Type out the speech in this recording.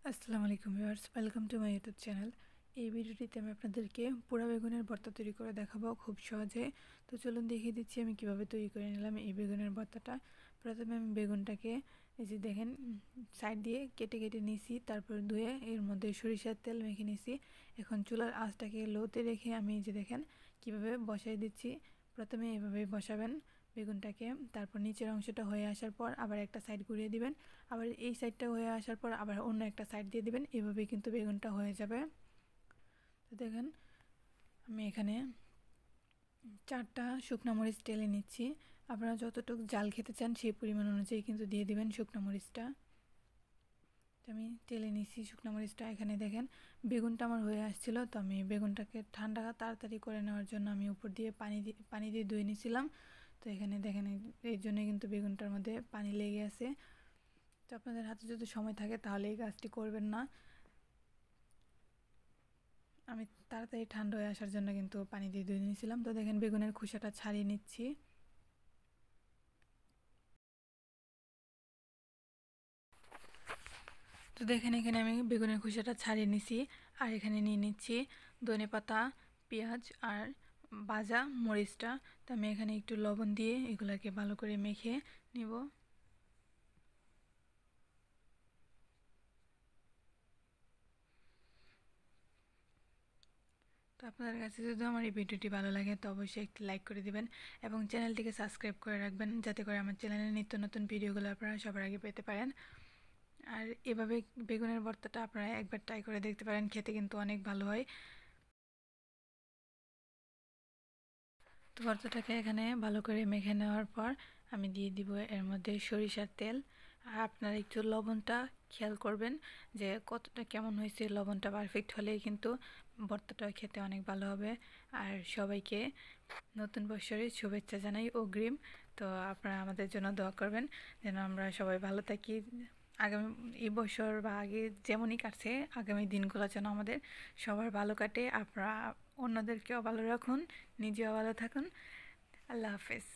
আসসালামু আলাইকুম viewers, welcome to my YouTube channel. এই ভিডিওটিতে আমি আপনাদেরকে পোড়া বেগুনের ভর্তা তৈরি করে দেখাবো খুব সহজে। তো চলুন দেখিয়ে দিচ্ছি আমি কিভাবে তৈরি করে নিলাম এই বেগুনের ভর্তাটা। প্রথমে আমি বেগুনটাকে এই যে দেখেন সাইড দিয়ে কেটে কেটে নিয়েছি, তারপর ধুয়ে এর মধ্যে সরিষার তেল মেখে নিয়েছি। এখন চুলার আঁচটাকে লোতে রেখে আমি এই যে দেখেন কিভাবে বসাই দিচ্ছি। প্রথমে এভাবে বসাবেন বেগুনটাকে, তারপর নিচের অংশটা হয়ে আসার পর আবার একটা সাইড ঘুরিয়ে দিবেন, আবার এই সাইডটা হয়ে আসার পর আবার অন্য একটা সাইড দিয়ে দিবেন। এভাবেই কিন্তু বেগুনটা হয়ে যাবে। তো দেখেন আমি এখানে 4টা শুকনো মরিচ টেলে নিচ্ছি। আপনারা যতটুকু জাল খেতে চান সেই পরিমাণ অনুযায়ী কিন্তু দিয়ে দিবেন শুকনো মরিচটা। তো আমি টেলে নিচ্ছি শুকনো মরিচটা। এখানে দেখেন বেগুনটা আমার হয়ে আসছিল, তো আমি বেগুনটাকে ঠান্ডা তাড়াতাড়ি করে নেওয়ার জন্য আমি উপর দিয়ে পানি দিয়ে ধুয়ে নিয়েছিলাম। তো এখানে দেখেন এই জন্যই কিন্তু বেগুনটার মধ্যে পানি লেগে আছে। তো আপনাদের হাতে যদি সময় থাকে তাহলে এই কাজটি করবেন না। আমি তাড়াতাড়ি ঠান্ডা হয়ে আসার জন্য কিন্তু পানি দিয়ে ধুয়ে নিয়েছিলাম। তো দেখেন বেগুনের খোসাটা ছাড়িয়ে নিচ্ছি। তো দেখেন এখানে আমি বেগুনের খোসাটা ছাড়িয়ে নিছি। আর এখানে নিয়ে নিচ্ছি ধনেপাতা, পেঁয়াজ আর ভাজা মরিচটা। তো আমি এখানে একটু লবণ দিয়ে এগুলোকে ভালো করে মেখে নিব। তো আপনাদের কাছে যদি আমার এই ভিডিওটি ভালো লাগে তো অবশ্যই একটি লাইক করে দিবেন এবং চ্যানেলটিকে সাবস্ক্রাইব করে রাখবেন, যাতে করে আমার চ্যানেলের নিত্য নতুন ভিডিওগুলো আপনারা সবার আগে পেতে পারেন। আর এভাবে বেগুনের ভর্তাটা আপনারা একবার ট্রাই করে দেখতে পারেন, খেতে কিন্তু অনেক ভালো হয়। তো ভর্তাটাকে এখানে ভালো করে মেখে নেওয়ার পর আমি দিয়ে দিব এর মধ্যে সরিষার তেল। আর আপনারা একটু লবণটা খেয়াল করবেন যে কতটা কেমন হয়েছে। লবণটা পারফেক্ট হলেই কিন্তু ভর্তাটা খেতে অনেক ভালো হবে। আর সবাইকে নতুন বছরের শুভেচ্ছা জানাই অগ্রিম। তো আপনারা আমাদের জন্য দোয়া করবেন যেন আমরা সবাই ভালো থাকি। আগামী এই বছর বা আগে যেমনই কাটছে আগামী দিনগুলো যেন আমাদের সবার ভালো কাটে। আপনারা অন্যদেরকেও ভালো রাখুন, নিজেও ভালো থাকুন। আল্লাহ হাফেজ।